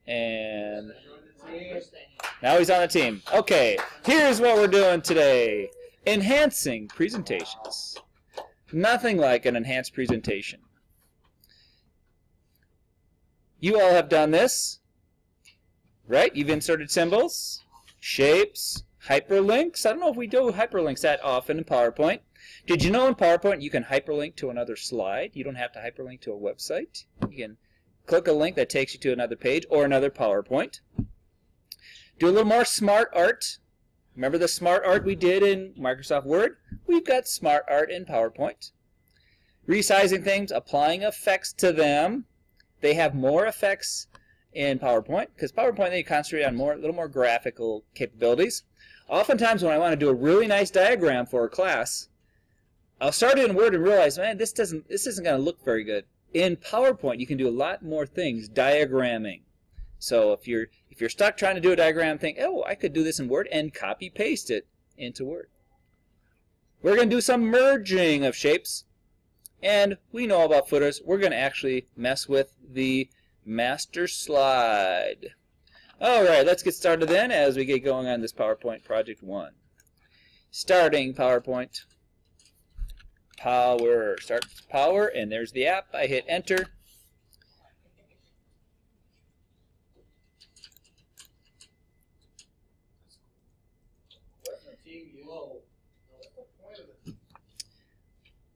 And now he's on the team. Okay, here's what we're doing today. Enhancing presentations. Nothing like an enhanced presentation. You all have done this, right? You've inserted symbols, shapes, hyperlinks. I don't know if we do hyperlinks that often in PowerPoint. Did you know in PowerPoint you can hyperlink to another slide? You don't have to hyperlink to a website. You can click a link that takes you to another page or another PowerPoint. Do a little more SmartArt. Remember the SmartArt we did in Microsoft Word? We've got SmartArt in PowerPoint. Resizing things, applying effects to them. They have more effects in PowerPoint because PowerPoint they concentrate on a little more graphical capabilities. Oftentimes when I want to do a really nice diagram for a class, I'll start it in Word and realize, man, this isn't going to look very good. In PowerPoint, you can do a lot more things diagramming. So if you're stuck trying to do a diagram, think, oh, I could do this in Word and copy paste it into Word. We're going to do some merging of shapes. And we know about footers. We're going to actually mess with the master slide. All right, let's get started then as we get going on this PowerPoint Project 1. Starting PowerPoint. Power. Start power, and there's the app. I hit enter.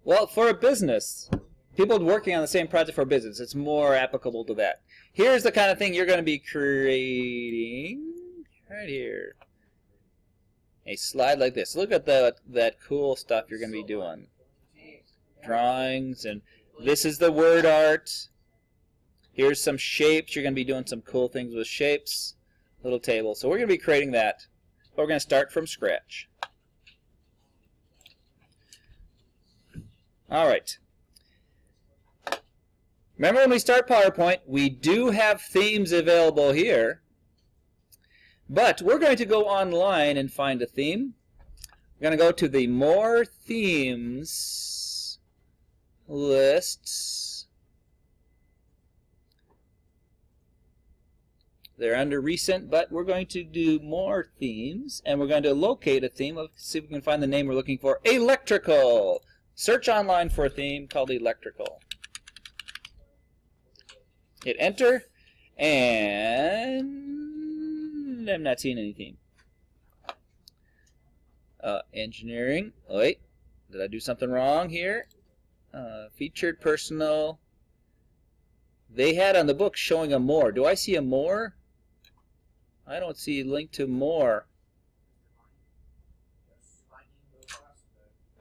Well, for a business, people working on the same project for a business, it's more applicable to that. Here's the kind of thing you're going to be creating right here. A slide like this. Look at that cool stuff you're going to be doing. Drawings, and this is the word art. Here's some shapes. You're going to be doing some cool things with shapes. Little table. So we're going to be creating that. But we're going to start from scratch. All right. Remember when we start PowerPoint, we do have themes available here. But we're going to go online and find a theme. We're going to go to the More Themes lists. They're under Recent, but we're going to do More Themes, and we're going to locate a theme. Let's see if we can find the name we're looking for. Electrical. Search online for a theme called Electrical. Hit enter, and I'm not seeing any theme. Engineering. Oh, wait, did I do something wrong here? Featured personal. They had on the book showing a more. Do I see a more? I don't see a link to more.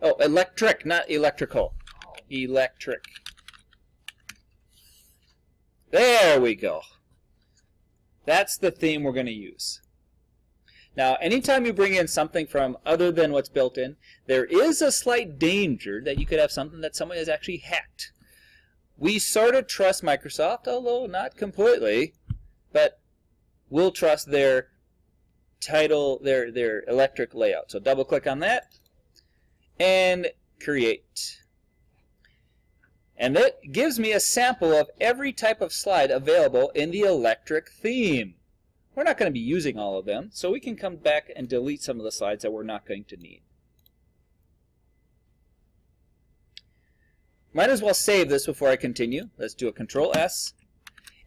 Oh, electric, not electrical. Electric. There we go. That's the theme we're going to use. Now, anytime you bring in something from other than what's built in, there is a slight danger that you could have something that somebody has actually hacked. We sort of trust Microsoft, although not completely, but we'll trust their title, their electric layout. So double click on that and create. And that gives me a sample of every type of slide available in the electric theme. We're not going to be using all of them, so we can come back and delete some of the slides that we're not going to need. Might as well save this before I continue. Let's do a Control-S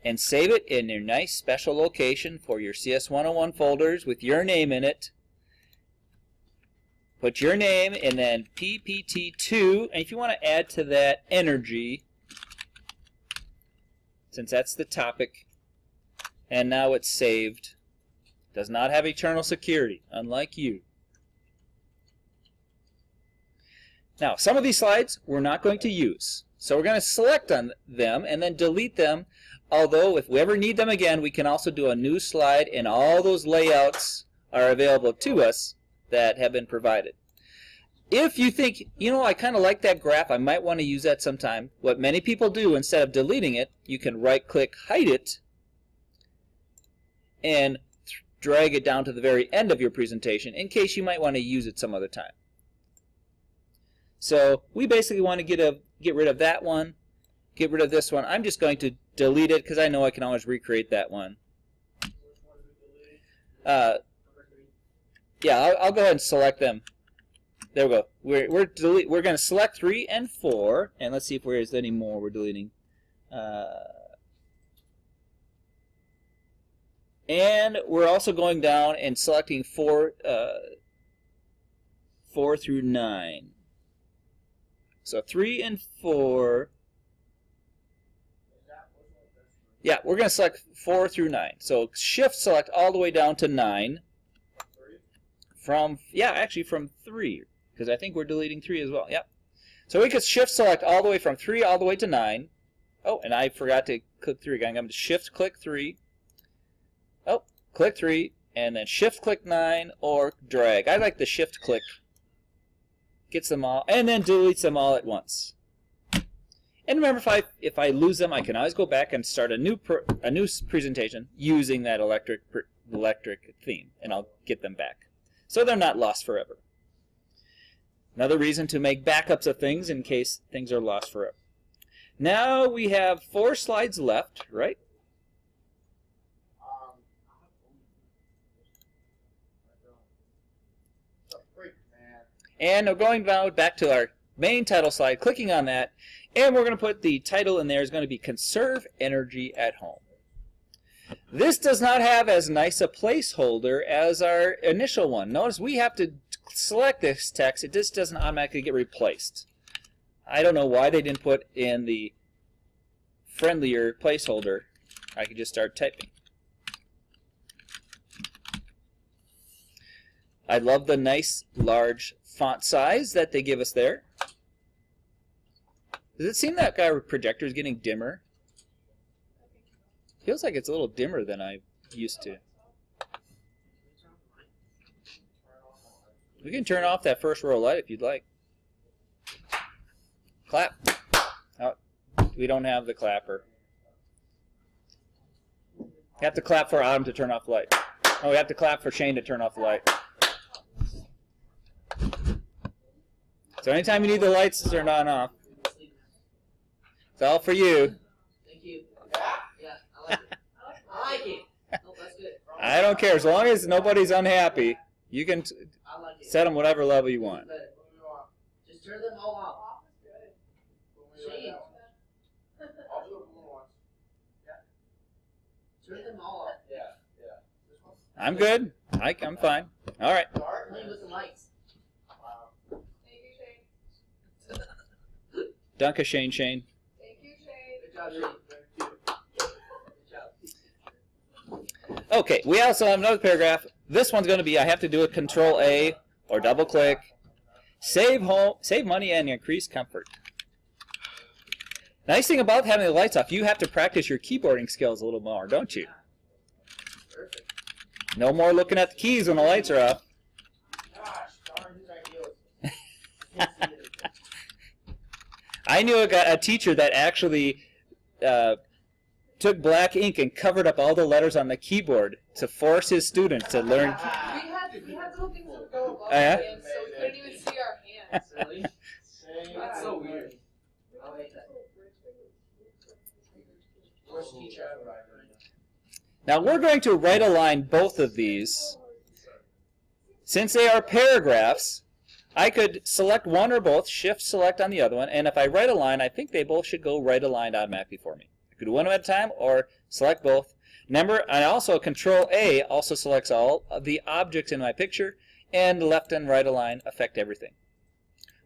and save it in your nice special location for your cs101 folders with your name in it. Put your name and then PPT2, and if you want to add to that energy, since that's the topic, and now it's saved. Does not have eternal security, unlike you. Now, some of these slides we're not going to use, so we're going to select on them and then delete them, although if we ever need them again, we can also do a new slide, and all those layouts are available to us that have been provided. If you think, you know, I kind of like that graph, I might want to use that sometime, what many people do, instead of deleting it, you can right-click, hide it, and drag it down to the very end of your presentation in case you might want to use it some other time. So we basically want to get rid of that one, get rid of this one. I'm just going to delete it because I know I can always recreate that one Yeah, I'll go ahead and select them. There we go. We're going to select 3 and 4, and let's see if there's any more we're deleting. And we're also going down and selecting 4 through 9. So 3 and 4. Yeah, we're going to select 4 through 9. So shift select all the way down to 9. Actually from 3, because I think we're deleting 3 as well. Yep. So we could shift select all the way from 3 all the way to 9. Oh, and I forgot to click 3 again. I'm going to shift click 3. Oh, click 3, and then shift click 9 or drag. I like the shift click. Gets them all, and then deletes them all at once. And remember, if I lose them, I can always go back and start a new presentation using that electric theme, and I'll get them back. So they're not lost forever. Another reason to make backups of things in case things are lost forever. Now we have 4 slides left, right? And we're going back to our main title slide, clicking on that, and we're going to put the title in there is going to be Conserve Energy at Home. This does not have as nice a placeholder as our initial one. Notice we have to select this text. It just doesn't automatically get replaced. I don't know why they didn't put in the friendlier placeholder. I could just start typing. I love the nice large font size that they give us there. Does it seem that our projector is getting dimmer? Feels like it's a little dimmer than I'm used to. We can turn off that first row light if you'd like. Clap. Oh, we don't have the clapper. You have to clap for Adam to turn off the light. Oh, we have to clap for Shane to turn off the light. So anytime you need the lights turned on off, it's all for you. Thank you. Yeah, I like it. I like it. No, that's good. I don't care. As long as nobody's unhappy, you can set them whatever level you want. Just turn them all off. Shane. Turn them all off. I'm good. I'm fine. All right. Playing with the lights. Dunka Shane. Thank you, Shane. Good job, Shane. Good job. Okay, we also have another paragraph. This one's going to be I have to do a Control A or double click. Save money and increase comfort. Nice thing about having the lights off, you have to practice your keyboarding skills a little more, don't you? Perfect. No more looking at the keys when the lights are off. Gosh, darn, whose idea was I knew a teacher that actually took black ink and covered up all the letters on the keyboard to force his students to learn. We had little things that would go above yeah? our hands, so we couldn't even see our hands. Really? That's so weird. I'll make that. Worst teacher ever. Now we're going to right align both of these. Since they are paragraphs, I could select one or both, shift select on the other one, and if I right align, I think they both should go right aligned automatically for me. I could do one at a time or select both. Remember, and also Control A also selects all of the objects in my picture, and left and right align affect everything.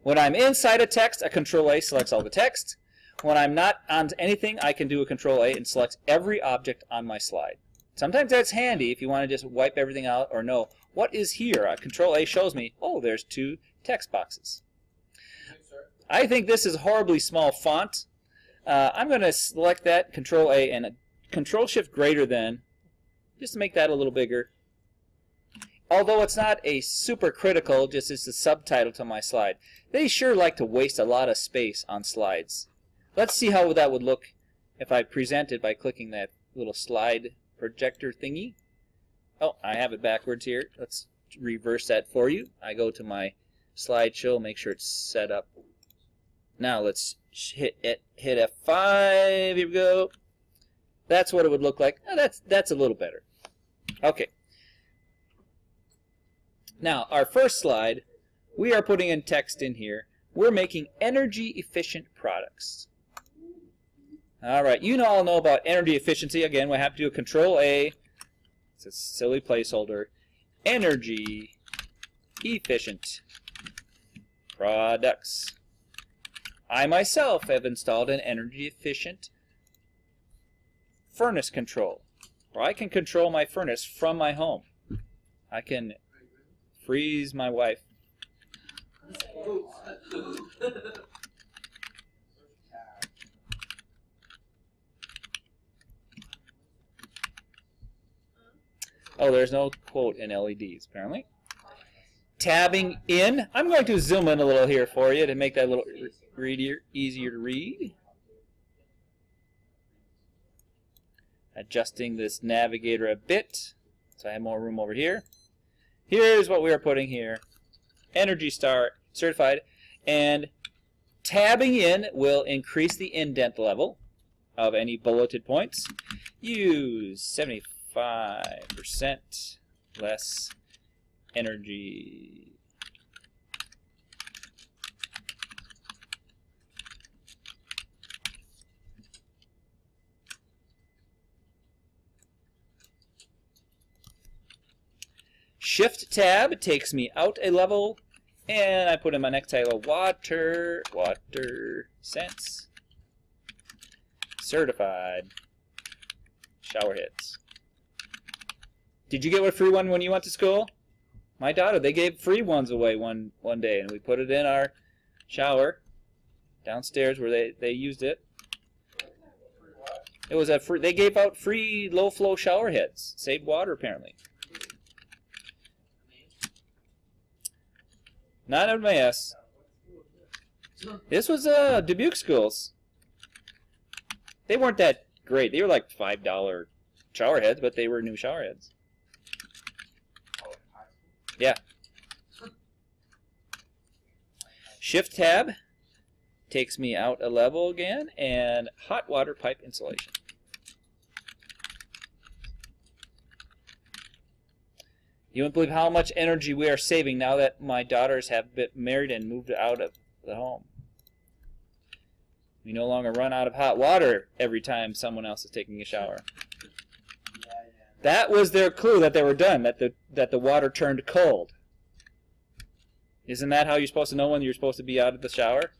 When I'm inside a text, a Control A selects all the text. When I'm not on anything, I can do a Control A and select every object on my slide. Sometimes that's handy if you want to just wipe everything out or know what is here. A Control A shows me, oh, there's 2 text boxes. I think this is horribly small font. I'm going to select that, Control A, and Control Shift greater than, just to make that a little bigger. Although it's not a super critical, just it's a subtitle to my slide. They sure like to waste a lot of space on slides. Let's see how that would look if I present it by clicking that little slide projector thingy. Oh, I have it backwards here. Let's reverse that for you. I go to my slideshow, make sure it's set up. Now let's hit F5. Here we go. That's what it would look like. Oh, that's a little better. Okay. Now, our first slide, we are putting in text in here. We're making energy efficient products. All right, you all know about energy efficiency. Again, we have to do a Control A. It's a silly placeholder. Energy efficient products. I myself have installed an energy efficient furnace control, where I can control my furnace from my home. I can freeze my wife. Oh, there's no quote in LEDs, apparently. Tabbing in. I'm going to zoom in a little here for you to make that a little easier to read. Adjusting this navigator a bit so I have more room over here. Here's what we are putting here. Energy Star certified, and tabbing in will increase the indent level of any bulleted points. Use 75% less energy. Shift tab takes me out a level, and I put in my next title, water sense certified shower heads. Did you get a free one when you went to school? My daughter, they gave free ones away one day, and we put it in our shower downstairs where they used it. It was a free. They gave out free low flow shower heads. Saved water apparently. Not MAS. This was Dubuque schools. They weren't that great. They were like $5 shower heads, but they were new shower heads. Yeah. Shift tab takes me out a level again, and hot water pipe insulation. You won't believe how much energy we are saving now that my daughters have been married and moved out of the home. We no longer run out of hot water every time someone else is taking a shower. That was their clue that they were done, that the water turned cold. Isn't that how you're supposed to know when you're supposed to be out of the shower?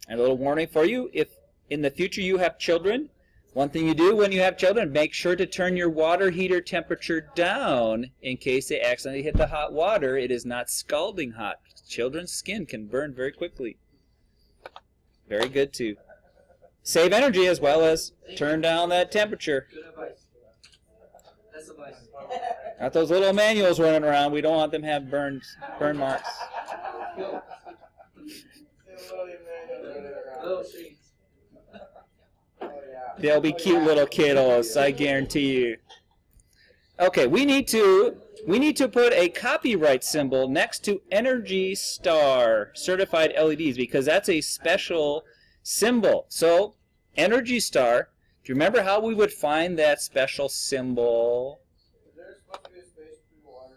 And a little warning for you, if in the future you have children, one thing you do when you have children, make sure to turn your water heater temperature down in case they accidentally hit the hot water. It is not scalding hot. Children's skin can burn very quickly. Very good to save energy as well as turn down that temperature. Good advice. That's advice. Got those little manuals running around. We don't want them to have burn marks. They'll be cute little kiddos, I guarantee you. Okay, we need to put a copyright symbol next to Energy Star certified LEDs because that's a special symbol. So, Energy Star, do you remember how we would find that special symbol? Is there supposed to be a space between the water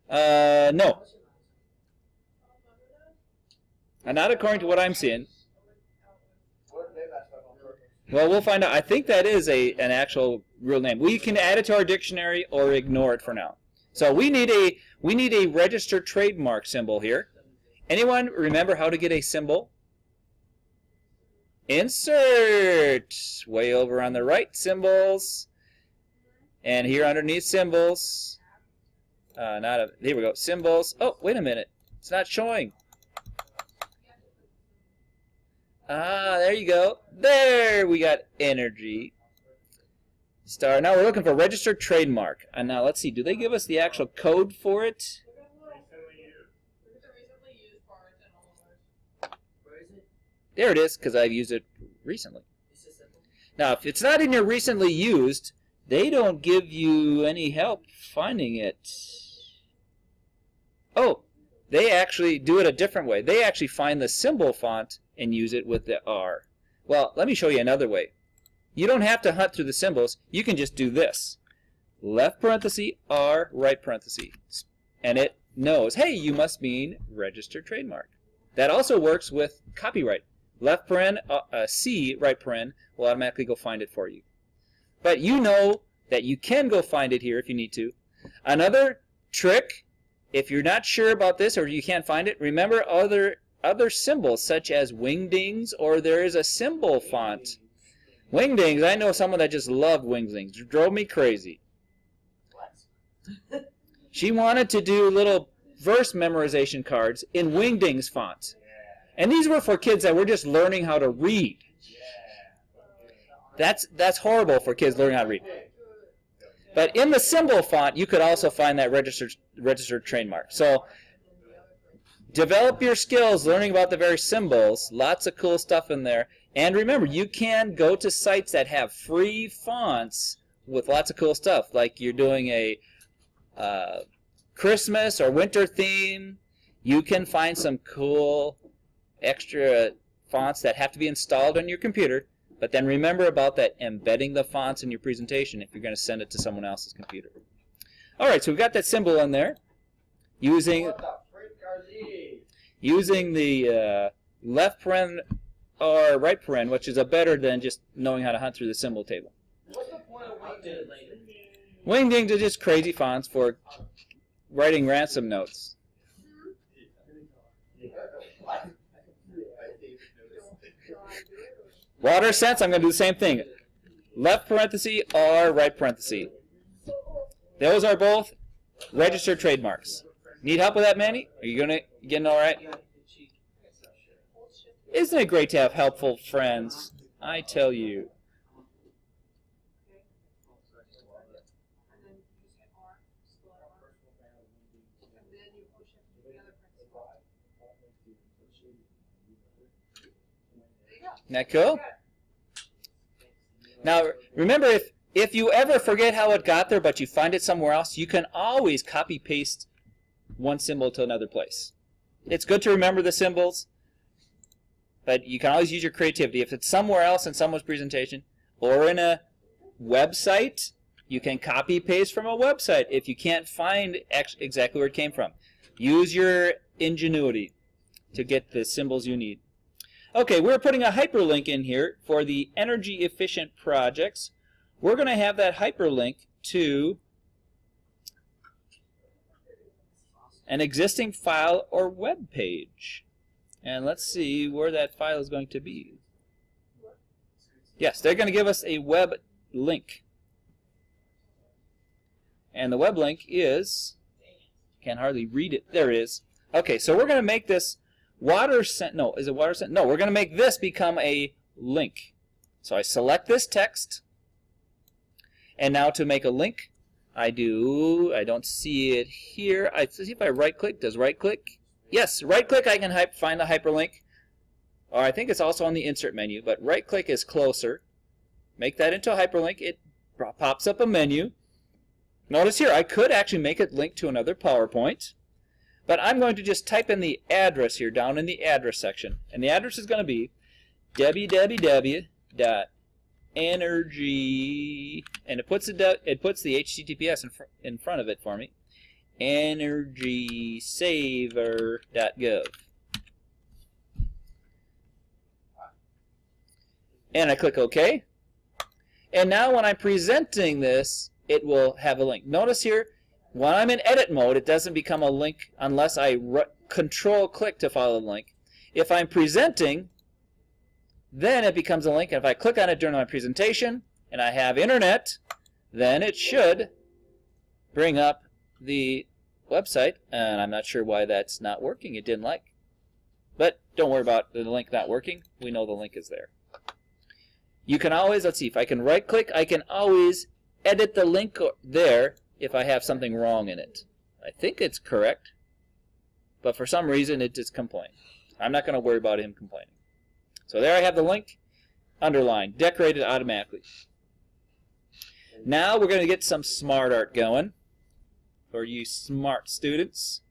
tanks? No. Not according to what I'm seeing. What did they mess up on purpose? Well, we'll find out. I think that is an actual real name. We can add it to our dictionary or ignore it for now. So we need a registered trademark symbol here. Anyone remember how to get a symbol? Insert. Way over on the right, symbols. And here underneath symbols. Here we go. Symbols. Oh, wait a minute. It's not showing. Ah, there you go. There we got Energy Star. Now we're looking for registered trademark. And now let's see. Do they give us the actual code for it? Where is it? There it is, because I've used it recently. Now, if it's not in your recently used, they don't give you any help finding it. Oh, they actually do it a different way. They actually find the symbol font and use it with the R. Well, let me show you another way. You don't have to hunt through the symbols. You can just do this. Left parenthesis, R, right parenthesis. And it knows, hey, you must mean registered trademark. That also works with copyright. Left paren, C, right paren, will automatically go find it for you. But you know that you can go find it here if you need to. Another trick, if you're not sure about this or you can't find it, remember other symbols such as wingdings, or there is a symbol font. Wingdings, I know someone that just loved wingdings. It drove me crazy. She wanted to do little verse memorization cards in wingdings font. And these were for kids that were just learning how to read. That's horrible for kids learning how to read. But in the symbol font, you could also find that registered trademark. So develop your skills learning about the various symbols. Lots of cool stuff in there. And remember, you can go to sites that have free fonts with lots of cool stuff. Like you're doing a Christmas or winter theme. You can find some cool extra fonts that have to be installed on your computer. But then remember about that embedding the fonts in your presentation if you're going to send it to someone else's computer. All right, so we've got that symbol in there using the left paren or right paren, which is better than just knowing how to hunt through the symbol table. What's the point of wingdings? Wingdings are just crazy fonts for writing ransom notes. Water sense, I'm going to do the same thing. Left parenthesis or right parenthesis. Those are both registered trademarks. Need help with that, Manny? Are you getting all right? Isn't it great to have helpful friends? I tell you. Isn't that cool? Now, remember, if you ever forget how it got there, but you find it somewhere else, you can always copy-paste one symbol to another place. It's good to remember the symbols, but you can always use your creativity. If it's somewhere else in someone's presentation or in a website, you can copy-paste from a website if you can't find exactly where it came from. Use your ingenuity to get the symbols you need. Okay, we're putting a hyperlink in here for the energy efficient projects. We're going to have that hyperlink to an existing file or web page. And let's see where that file is going to be. Yes, they're going to give us a web link. And the web link is, can't hardly read it. There it is. Okay, so we're going to make this we're going to make this become a link. So I select this text, and now to make a link, I don't see it here. I see if I right click, does right click? Yes, right click I can find the hyperlink. Or I think it's also on the insert menu, but right click is closer. Make that into a hyperlink. It pops up a menu. Notice here, I could actually make it link to another PowerPoint. But I'm going to just type in the address here down in the address section. And the address is going to be www.energy, and it puts the HTTPS in front of it for me, energysaver.gov. And I click OK. And now when I'm presenting this, it will have a link. Notice here, when I'm in edit mode, it doesn't become a link unless I control-click to follow the link. If I'm presenting, then it becomes a link. And if I click on it during my presentation and I have internet, then it should bring up the website. And I'm not sure why that's not working. It didn't like. But don't worry about the link not working. We know the link is there. You can always, let's see, if I can right-click, I can always edit the link there if I have something wrong in it. I think it's correct, but for some reason it just complained. I'm not going to worry about him complaining. So there I have the link, underlined, decorated automatically. Now we're going to get some SmartArt going for you smart students.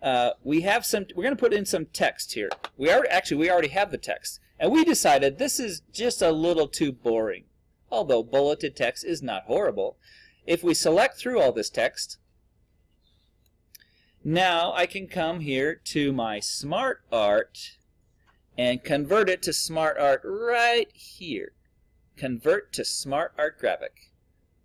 we're going to put in some text here. We already have the text. And we decided this is just a little too boring. Although bulleted text is not horrible. If we select through all this text, now I can come here to my SmartArt and convert it to SmartArt right here. Convert to SmartArt graphic.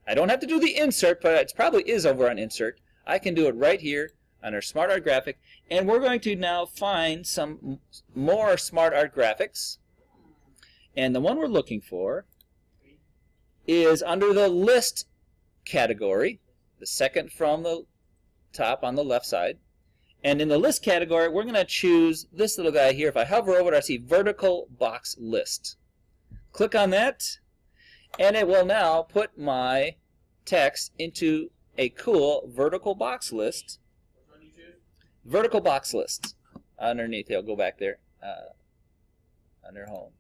I don't have to do the insert, but it probably is over on insert. I can do it right here on our SmartArt graphic, and we're going to now find some more SmartArt graphics. And the one we're looking for is under the list category, the second from the top on the left side. And in the list category, we're going to choose this little guy here. If I hover over it, I see vertical box list. Click on that, and it will now put my text into a cool vertical box list. Which one you choose? Vertical box list. Underneath, it'll go back there under home.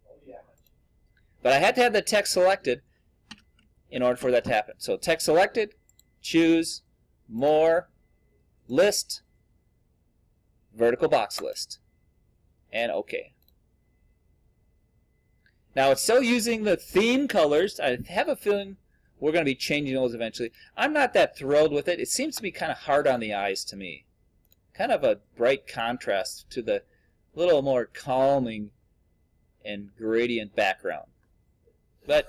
Oh, yeah. But I had to have the text selected in order for that to happen. So text selected, choose more, list, vertical box list, and OK. Now it's still using the theme colors. I have a feeling we're going to be changing those eventually. I'm not that thrilled with it. It seems to be kind of hard on the eyes to me. Kind of a bright contrast to the little more calming and gradient background. But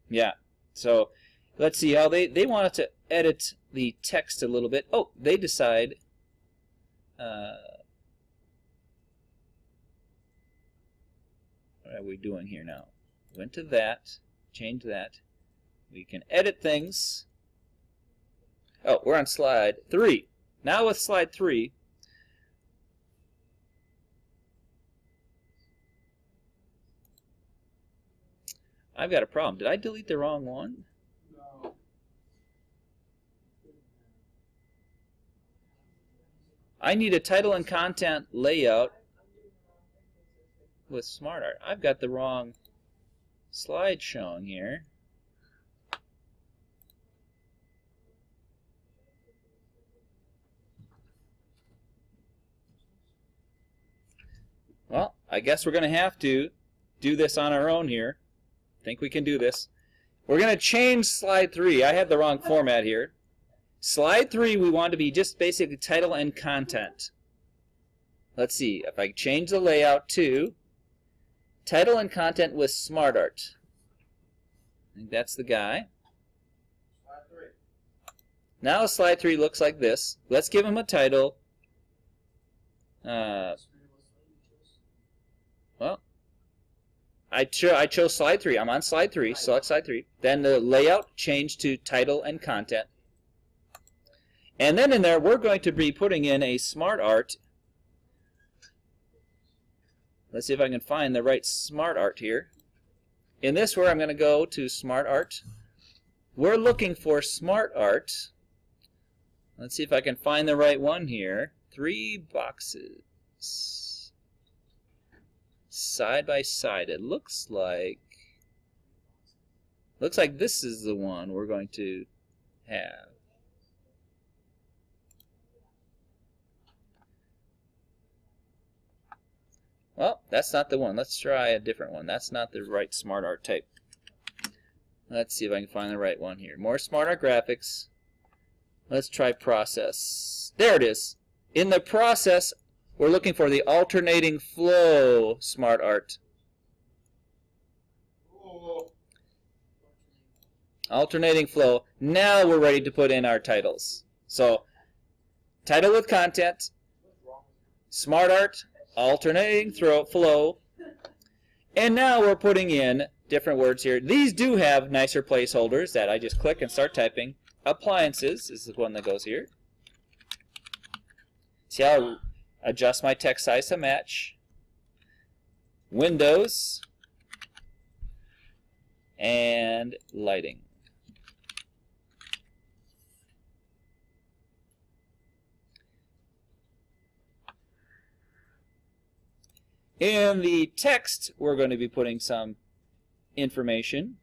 yeah, so let's see how they want us to edit the text a little bit. Oh, they decide what are we doing here now? Went to that, change that. We can edit things. Oh, we're on slide 3. Now with slide 3, I've got a problem. Did I delete the wrong one? No. I need a title and content layout with SmartArt. I've got the wrong slide showing here. Well, I guess we're going to have to do this on our own here. I think we can do this. We're going to change slide 3. I have the wrong format here. Slide 3 we want to be just basically title and content. Let's see, if I change the layout to title and content with SmartArt. I think that's the guy. Slide 3. Now slide 3 looks like this. Let's give him a title. Well, I chose slide 3. I'm on slide 3. Select slide 3. Then the layout changed to title and content. And then in there, we're going to be putting in a SmartArt. Let's see if I can find the right SmartArt here. In this, where I'm going to go to SmartArt. We're looking for SmartArt. Let's see if I can find the right one here. 3 boxes. Side by side. It looks like this is the one we're going to have. Well, that's not the one. Let's try a different one. That's not the right SmartArt type. Let's see if I can find the right one here. More SmartArt graphics. Let's try process. There it is. In the process, we're looking for the alternating flow SmartArt. Oh. Alternating flow. Now we're ready to put in our titles. So, title with content, SmartArt, alternating flow, and now we're putting in different words here. These do have nicer placeholders that I just click and start typing. Appliances is the one that goes here. See how I adjust my text size to match. Windows and lighting. In the text, we're going to be putting some information.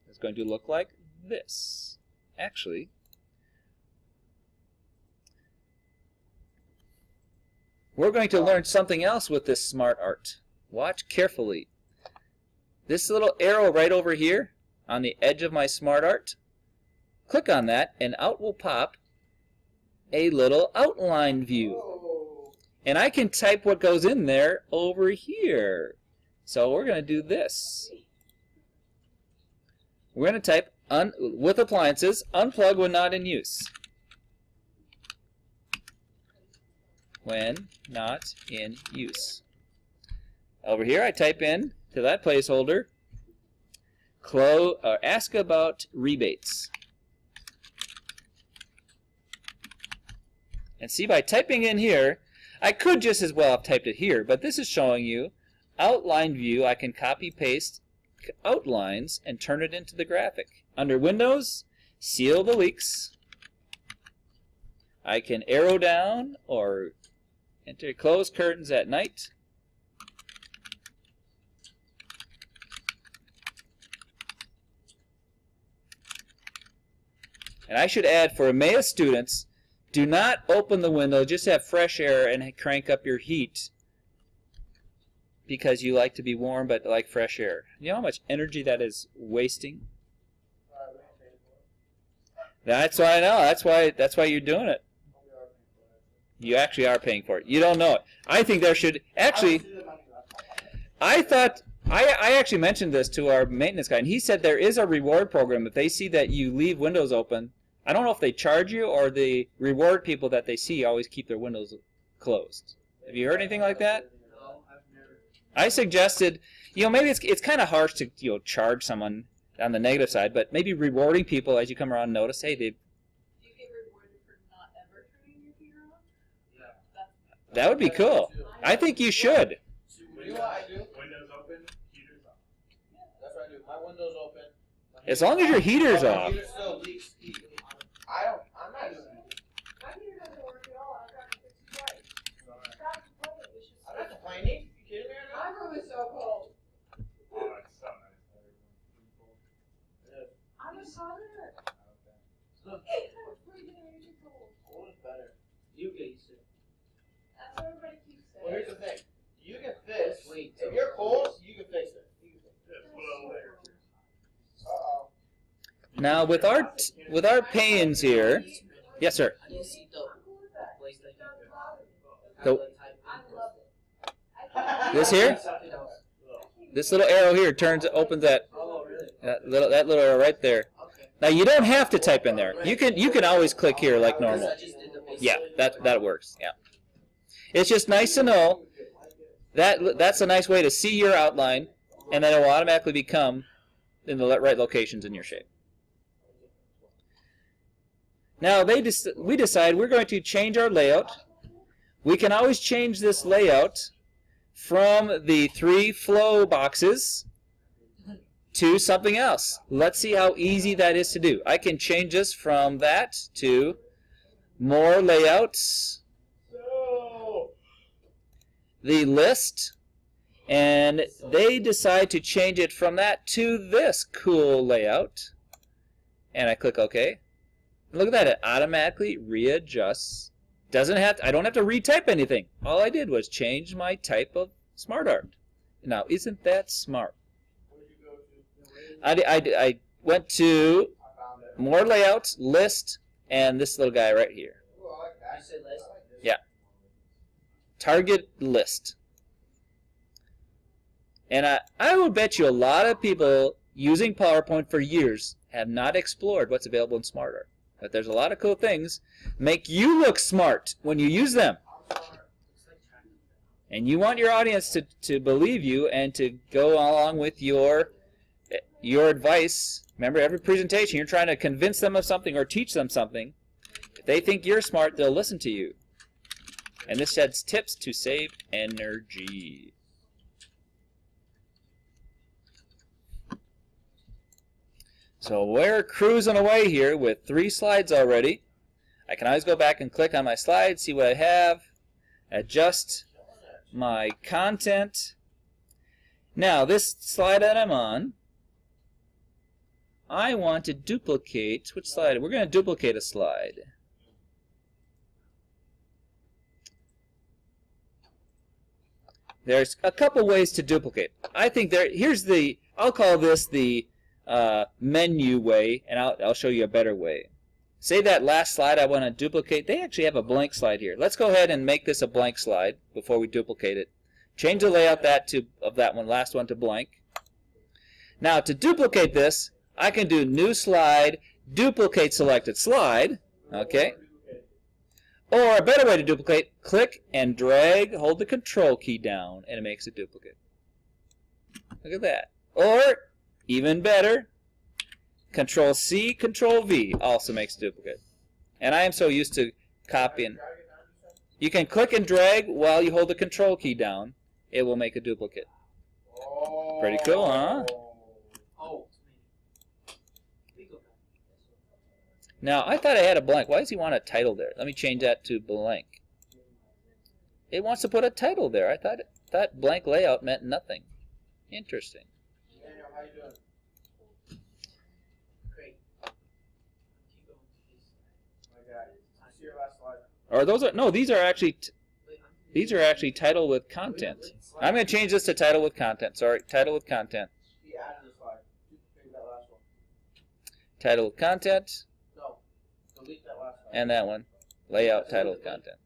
It's going to look like this. Actually, we're going to learn something else with this SmartArt. Watch carefully. This little arrow right over here on the edge of my SmartArt, click on that and out will pop a little outline view. And I can type what goes in there over here. So we're going to do this. We're going to type with appliances, unplug when not in use. When not in use. Over here I type in to that placeholder, ask about rebates. And see, by typing in here, I could just as well have typed it here, but this is showing you outline view. I can copy paste outlines and turn it into the graphic. Under Windows, seal the leaks. I can arrow down or enter close curtains at night. And I should add, for Emmaus students, do not open the window, just have fresh air and crank up your heat because you like to be warm but like fresh air. You know how much energy that is wasting? That's why I know. That's why you're doing it. You actually are paying for it. You don't know it. I think there should actually. I actually mentioned this to our maintenance guy, and he said there is a reward program if they see that you leave windows open. I don't know if they charge you or they reward people that they see always keep their windows closed. Have you heard anything like that? I suggested, maybe it's kind of harsh to charge someone on the negative side, but maybe rewarding people as you come around and notice, hey, they. Do you get rewarded for not ever turning your heater on? Yeah. That would be cool. I think you should. You know what I do? Windows open, heaters off. That's what I do. My window's open. As long as your heater's My off. heater still leaks heat. I'm not using it. My heater doesn't work at all. I've got it fixed twice. Stop complaining. We should I'm not complaining. You kidding me right My now? room is so cold. Oh, it's so nice. I'm a solder. Okay. It's freezing and it's cold. Cold is better. You get used to it. That's what everybody keeps saying. Well, here's the thing. You can fix. Just wait If till- you're cold, you can fix it. Just put on layer. Uh-oh. Now with our panes here, yes sir. I didn't see the I'm cool with that. place that It doesn't bother me. The- I love it. I can't This here? Something else. This little arrow here opens that Oh, really? that little arrow right there. Okay. Now you don't have to type in there. You can always click here like normal. I just did the basic. Yeah, that works. Yeah. It's just nice to know that that's a nice way to see your outline, and then it will automatically become in the right locations in your shape. Now we decide we're going to change our layout. We can always change this layout from the 3 flow boxes to something else. Let's see how easy that is to do. I can change this from that to more layouts, the list, and they decide to change it from that to this cool layout. And I click OK. Look at that, it automatically readjusts. I don't have to retype anything. All I did was change my type of SmartArt. Now, isn't that smart? Where'd you go to? I went to I found it. more layouts, list, and this little guy right here. Ooh, I like that. You said list? I like this. Yeah. Target list. And I would bet you a lot of people using PowerPoint for years have not explored what's available in SmartArt. But there's a lot of cool things make you look smart when you use them. And you want your audience to believe you and to go along with your advice. Remember, every presentation you're trying to convince them of something or teach them something. If they think you're smart, they'll listen to you. And this sheds tips to save energy. So we're cruising away here with 3 slides already. I can always go back and click on my slide, see what I have, adjust my content. Now, this slide that I'm on, I want to duplicate. Which slide? We're going to duplicate a slide. there's a couple ways to duplicate. I think here's the, I'll call this the menu way, and I'll show you a better way. Say that last slide I want to duplicate. They actually have a blank slide here. Let's go ahead and make this a blank slide before we duplicate it. Change the layout of that one, last one, to blank. Now to duplicate this, I can do new slide, duplicate selected slide, okay? Or a better way to duplicate, click and drag, hold the control key down, and it makes a duplicate. Look at that. Or, even better, Control C, Control V also makes a duplicate. And I am so used to copying. You can click and drag while you hold the control key down. It will make a duplicate. Pretty cool, huh? Oh. Now, I thought I had a blank. Why does he want a title there? Let me change that to blank. It wants to put a title there. I thought blank layout meant nothing. Interesting. Daniel, how you doing? Great. My guy. I see your last slide. Or those are, no, these are actually title with content. I'm going to change this to title with content. Sorry, title with content. He added a slide. Delete that last one. Title with content, No. Delete that last slide. and that one. Layout, title with content.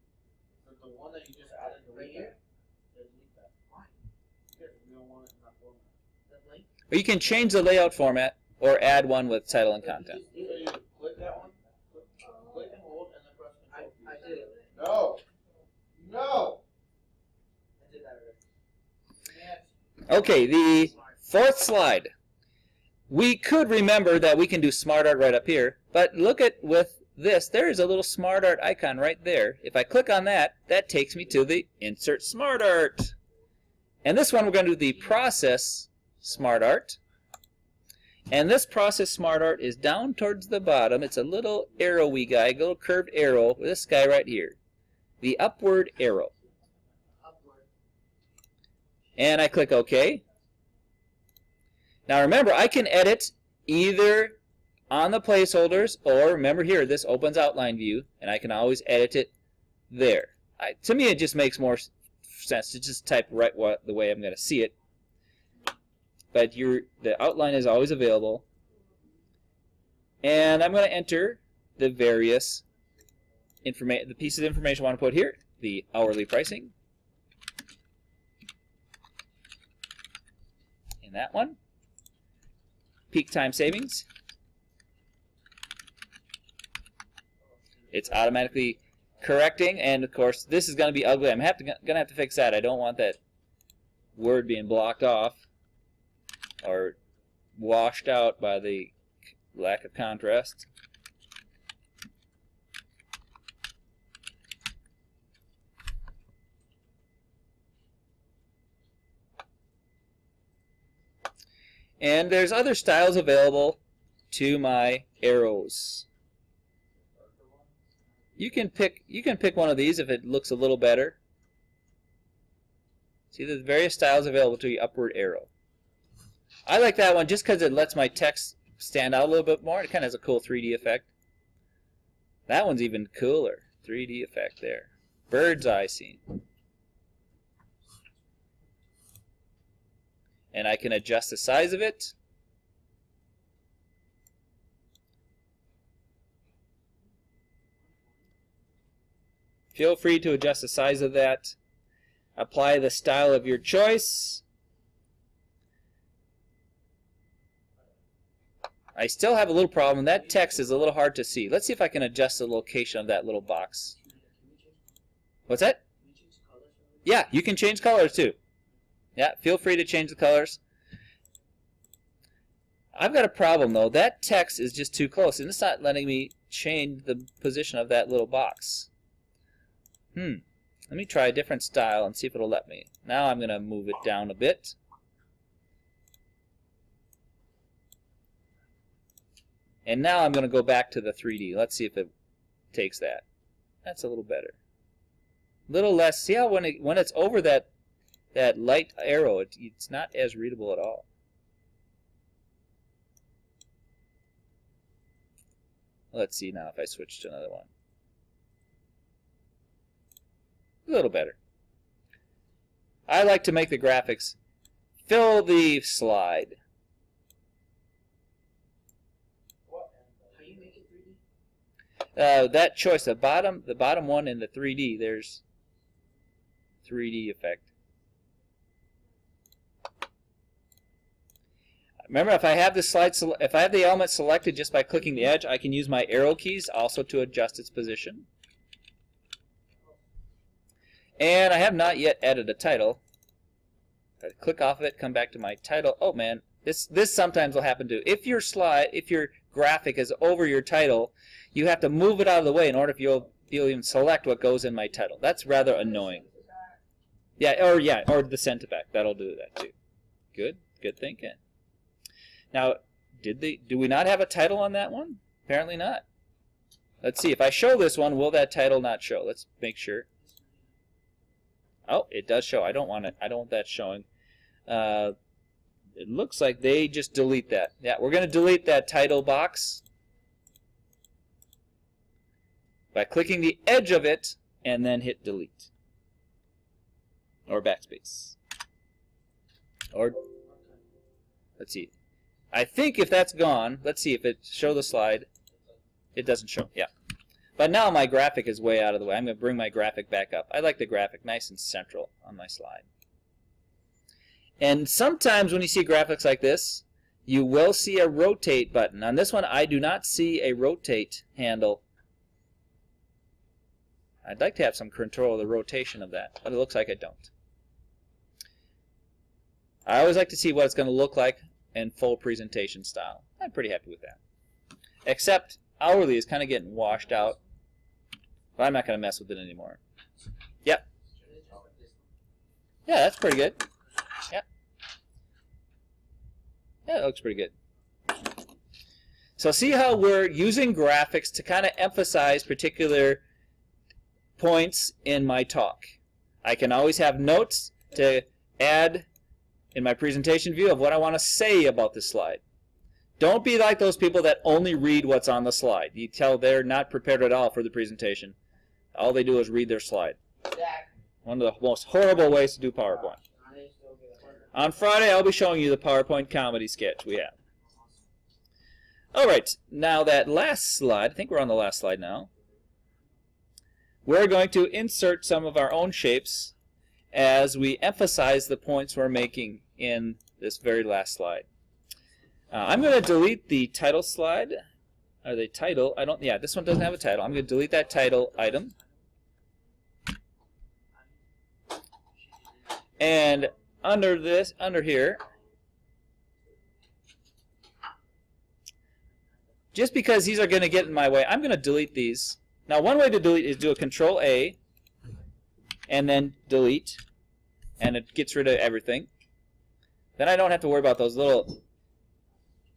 The one that you just added, delete it. Yeah, delete that. Why? Because we don't want it in that format. That link? Or you can change the layout format or add one with title and content. So you click that one, click and hold, and then press Control. I did it. No. No. I did that already. Okay, the fourth slide. We could remember that we can do SmartArt right up here, but look at with this, there is a little SmartArt icon right there. If I click on that, that takes me to the Insert SmartArt. And this one we're going to do the Process SmartArt. And this Process SmartArt is down towards the bottom. It's a little arrowy guy, a little curved arrow with this guy right here. The upward arrow. Upward. And I click OK. Now remember, I can edit either on the placeholders, or remember here, this opens outline view, and I can always edit it there. To me, it just makes more sense to just type right the way I'm going to see it. But the outline is always available. And I'm going to enter the various the pieces of information I want to put here. The hourly pricing. In that one. Peak time savings. It's automatically correcting, and of course this is going to be ugly. I'm going to have to fix that. I don't want that word being blocked off or washed out by the lack of contrast. And there's other styles available to my arrows. You can pick one of these if it looks a little better. See, there's various styles available to your upward arrow. I like that one just because it lets my text stand out a little bit more. It kind of has a cool 3D effect. That one's even cooler. 3D effect there. Bird's eye scene. And I can adjust the size of it. Feel free to adjust the size of that. Apply the style of your choice. I still have a little problem. That text is a little hard to see. Let's see if I can adjust the location of that little box. What's that? Yeah, you can change colors too. Yeah, feel free to change the colors. I've got a problem though. That text is just too close, and it's not letting me change the position of that little box. Let me try a different style and see if it'll let me. Now I'm going to move it down a bit. And now I'm going to go back to the 3D. Let's see if it takes that. That's a little better. A little less. See how when it's over that light arrow, it's not as readable at all. Let's see now if I switch to another one. A little better. I like to make the graphics fill the slide. How you make it 3D? That choice, the bottom one in the 3D, there's 3D effect. Remember, if I have the if I have the element selected just by clicking the edge, I can use my arrow keys also to adjust its position. And I have not yet added a title. I click off of it, come back to my title. Oh man, this sometimes will happen too. If your graphic is over your title, you have to move it out of the way in order if you'll even select what goes in my title. That's rather annoying. Yeah, or the send to back. That'll do that too. Good thinking. Now, do we not have a title on that one? Apparently not. Let's see. If I show this one, will that title not show? Let's make sure. Oh, it does show. I don't want it. I don't want that showing. It looks like they just delete that. Yeah, we're going to delete that title box by clicking the edge of it and then hit delete or backspace. Or let's see. I think if that's gone, let's see if it show the slide. It doesn't show. Yeah. But now my graphic is way out of the way. I'm going to bring my graphic back up. I like the graphic nice and central on my slide. And sometimes when you see graphics like this, you will see a rotate button. On this one, I do not see a rotate handle. I'd like to have some control of the rotation of that, but it looks like I don't. I always like to see what it's going to look like in full presentation style. I'm pretty happy with that. Except hourly is kind of getting washed out. But I'm not going to mess with it anymore. Yep. Yeah, that's pretty good. Yep. Yeah, that looks pretty good. So see how we're using graphics to kind of emphasize particular points in my talk. I can always have notes to add in my presentation view of what I want to say about the slide. Don't be like those people that only read what's on the slide. You tell they're not prepared at all for the presentation. All they do is read their slide. One of the most horrible ways to do PowerPoint. On Friday, I'll be showing you the PowerPoint comedy sketch we have. Alright, now that last slide, I think we're on the last slide now. We're going to insert some of our own shapes as we emphasize the points we're making in this very last slide. I'm going to delete the title slide, or the title. Yeah, this one doesn't have a title. I'm going to delete that title item. And under here, just because these are going to get in my way, I'm going to delete these. Now, one way to delete is do a Control A, and then delete, and it gets rid of everything. Then I don't have to worry about those little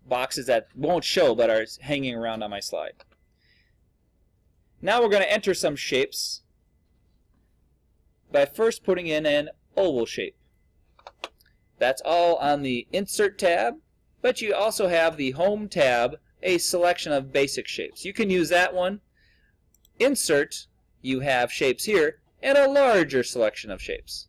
boxes that won't show but are hanging around on my slide. Now we're going to enter some shapes by first putting in an oval shape. That's all on the Insert tab, but you also have the Home tab, a selection of basic shapes. You can use that one. Insert, you have shapes here, and a larger selection of shapes.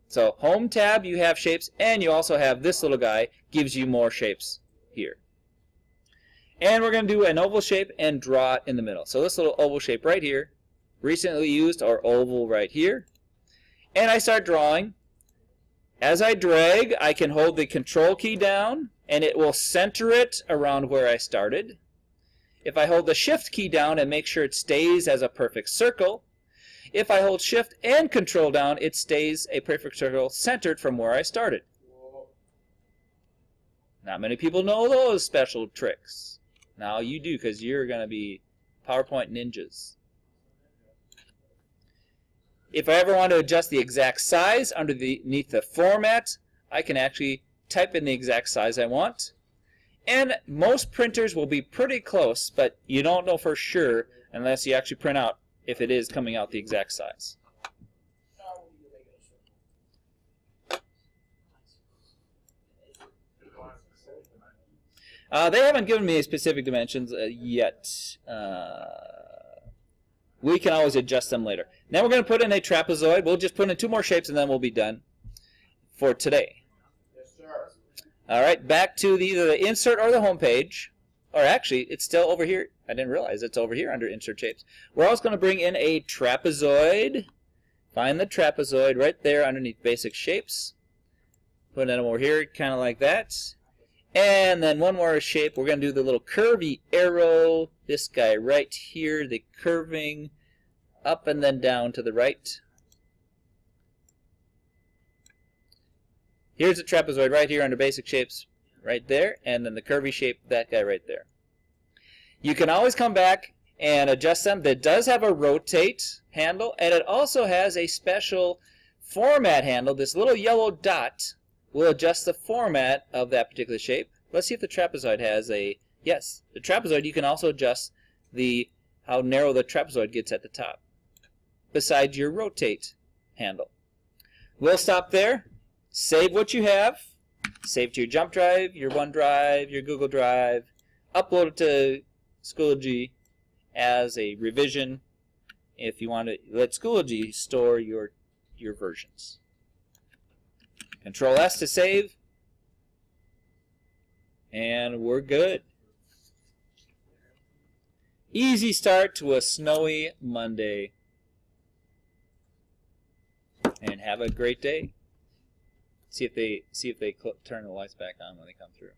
So Home tab, you have shapes, and you also have this little guy, gives you more shapes here. And we're going to do an oval shape and draw it in the middle. So this little oval shape right here, recently used, or oval right here. And I start drawing. As I drag, I can hold the Control key down, and it will center it around where I started. If I hold the Shift key down and make sure it stays as a perfect circle, if I hold Shift and Control down, it stays a perfect circle centered from where I started. Not many people know those special tricks. Now you do, because you're going to be PowerPoint ninjas. If I ever want to adjust the exact size underneath the format, I can actually type in the exact size I want. And most printers will be pretty close, but you don't know for sure unless you actually print out if it is coming out the exact size. They haven't given me specific dimensions yet. we can always adjust them later. Now we're going to put in a trapezoid. We'll just put in 2 more shapes and then we'll be done for today. Yes, sir. All right, back to either the insert or the home page. Or actually, it's still over here. I didn't realize it's over here under insert shapes. We're also going to bring in a trapezoid. Find the trapezoid right there underneath basic shapes. Put it over here, kind of like that. And then one more shape. We're going to do the little curvy arrow. This guy right here, the curving up and then down to the right. Here's the trapezoid right here under basic shapes right there. And then the curvy shape, that guy right there. You can always come back and adjust them. That does have a rotate handle, and it also has a special format handle. This little yellow dot will adjust the format of that particular shape. Let's see if the trapezoid has a, yes, the trapezoid, you can also adjust how narrow the trapezoid gets at the top, besides your rotate handle. We'll stop there. Save what you have. Save to your Jump Drive, your OneDrive, your Google Drive. Upload it to Schoology as a revision if you want to let Schoology store your versions. Control S to save, and we're good. Easy start to a snowy Monday, and have a great day. See if they turn the lights back on when they come through.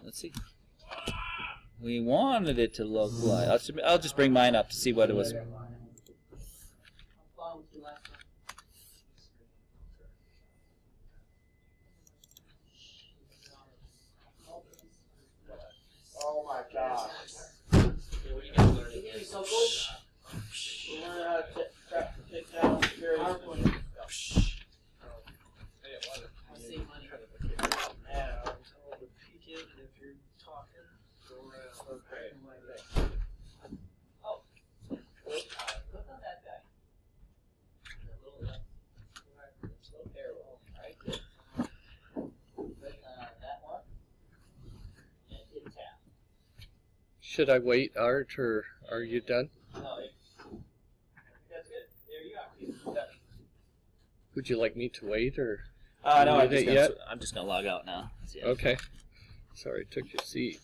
Let's see. We wanted it to look like. I'll just bring mine up to see what it was. Oh my gosh. So cool. We're learning how to take down very PowerPoint. I save money. Yeah. If you're talking, go around. Okay. Oh. Look on that guy. That little arrow, right? Click that one. And hit tab. Should I wait, Art, or are you done? No, that's good. There you are. Done. Would you like me to wait, or? No, Did it yet? I'm just gonna log out now. Okay. Sorry, took your seat.